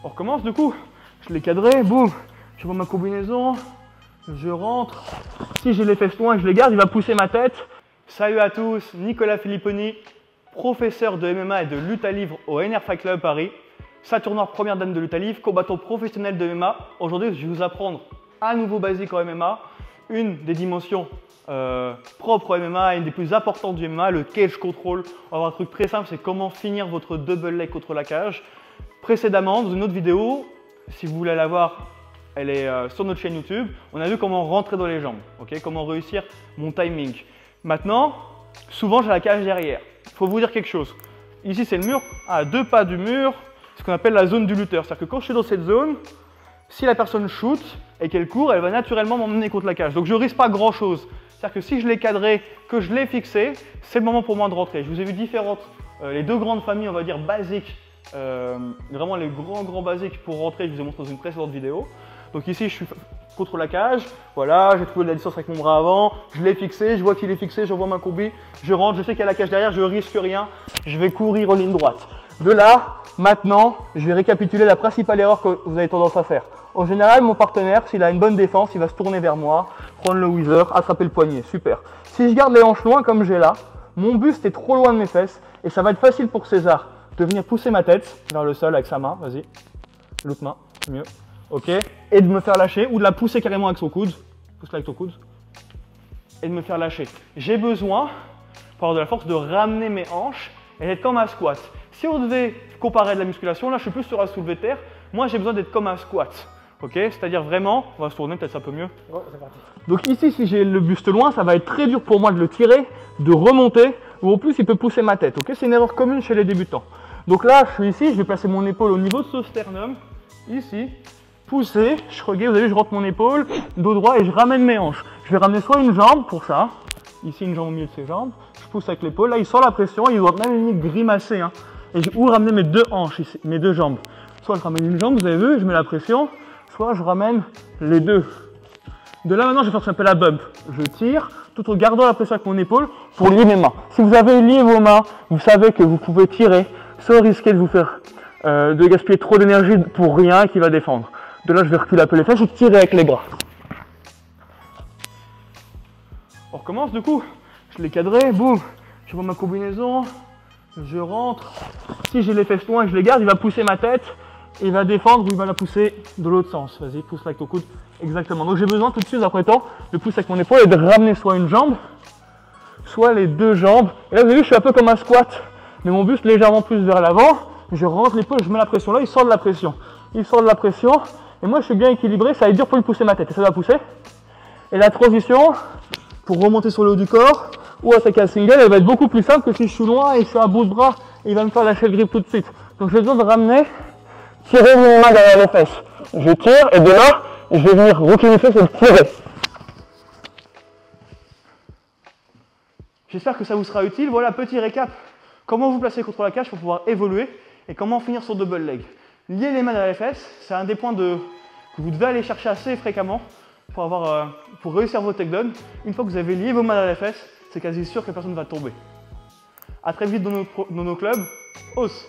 On recommence du coup. Je l'ai cadré, boum. Je vois ma combinaison. Je rentre. Si j'ai les fesses loin et que je les garde, il va pousser ma tête. Salut à tous, Nicolas Filipponi, professeur de MMA et de lutte à livre au NR Fight Club Paris. Saturnoir première dame de lutte à livre, combattant professionnel de MMA. Aujourd'hui, je vais vous apprendre un nouveau basique en MMA, une des dimensions propres au MMA, une des plus importantes du MMA, le cage control. On va voir un truc très simple, c'est comment finir votre double leg contre la cage. Précédemment, dans une autre vidéo, si vous voulez la voir, elle est sur notre chaîne YouTube, on a vu comment rentrer dans les jambes, okay, comment réussir mon timing. Maintenant, souvent j'ai la cage derrière. Il faut vous dire quelque chose. Ici, c'est le mur, à 2 pas du mur, ce qu'on appelle la zone du lutteur. C'est-à-dire que quand je suis dans cette zone, si la personne shoot et qu'elle court, elle va naturellement m'emmener contre la cage. Donc je ne risque pas grand-chose. C'est-à-dire que si je l'ai cadré, que je l'ai fixé, c'est le moment pour moi de rentrer. Je vous ai vu différentes, les deux grandes familles, on va dire basiques, vraiment les grands basiques pour rentrer, je vous ai montré dans une précédente vidéo. Donc ici, je suis contre la cage, voilà, j'ai trouvé de la distance avec mon bras avant, je l'ai fixé, je vois qu'il est fixé, j'envoie ma combi, je rentre, je sais qu'il y a la cage derrière, je risque rien, je vais courir en ligne droite. De là, maintenant, je vais récapituler la principale erreur que vous avez tendance à faire. En général, mon partenaire, s'il a une bonne défense, il va se tourner vers moi, prendre le whizzer, attraper le poignet, super. Si je garde les hanches loin comme j'ai là, mon buste est trop loin de mes fesses et ça va être facile pour César de venir pousser ma tête vers le sol avec sa main, vas-y, l'autre main, mieux. Ok, et de me faire lâcher ou de la pousser carrément avec son coude, pousse-la avec ton coude, et de me faire lâcher. J'ai besoin, pour avoir de la force, de ramener mes hanches et d'être comme un squat. Si on devait comparer de la musculation, là je suis plus sur un soulevé de terre, moi j'ai besoin d'être comme un squat. Ok, c'est-à-dire vraiment, on va se tourner, peut-être c'est un peu mieux. Ouais, c'est parti. Donc ici, si j'ai le buste loin, ça va être très dur pour moi de le tirer, de remonter, ou en plus il peut pousser ma tête. Ok, c'est une erreur commune chez les débutants. Donc là, je suis ici, je vais placer mon épaule au niveau de ce sternum, ici. Pousser, je regarde, vous avez vu, je rentre mon épaule, dos droit et je ramène mes hanches. Je vais ramener soit une jambe pour ça, ici une jambe au milieu de ses jambes, je pousse avec l'épaule, là il sent la pression, il doit même limite grimacer. Hein. Et ou ramener mes deux hanches, ici, mes deux jambes. Soit je ramène une jambe, vous avez vu, je mets la pression, soit je ramène les deux. De là maintenant je vais faire ce qu'on appelle la bump. Je tire tout en gardant la pression avec mon épaule pour lier mes mains. Si vous avez lié vos mains, vous savez que vous pouvez tirer sans risquer de vous faire de gaspiller trop d'énergie pour rien qui va défendre. De là, je vais reculer un peu les fesses et tirer avec les bras. On recommence du coup. Je l'ai cadré, boum. Je vois ma combinaison. Je rentre. Si j'ai les fesses loin et que je les garde, il va pousser ma tête. Et il va défendre ou il va la pousser de l'autre sens. Vas-y, pousse-la avec ton coude. Exactement. Donc j'ai besoin tout de suite, après temps, de pousser avec mon épaule et de ramener soit une jambe, soit les deux jambes. Et là, vous avez vu, je suis un peu comme un squat. Mais mon buste légèrement plus vers l'avant. Je rentre l'épaule, je mets la pression. Là, il sort de la pression. Il sort de la pression. Et moi, je suis bien équilibré, ça va être dur pour lui pousser ma tête. Et ça va pousser. Et la transition, pour remonter sur le haut du corps, ou attaquer un single, elle va être beaucoup plus simple que si je suis loin et je suis à bout de bras, et il va me faire lâcher le grip tout de suite. Donc j'ai besoin de ramener, tirer mes mains derrière les fesses. Je tire, et de là, je vais venir reculer mes fesses et tirer. J'espère que ça vous sera utile. Voilà, petit récap. Comment vous placer contre la cage pour pouvoir évoluer, et comment finir sur double leg. Lier les mains derrière les fesses, c'est un des points que vous devez aller chercher assez fréquemment pour réussir vos takedowns. Une fois que vous avez lié vos mains derrière les fesses, c'est quasi sûr que personne ne va tomber. A très vite dans nos clubs. Os.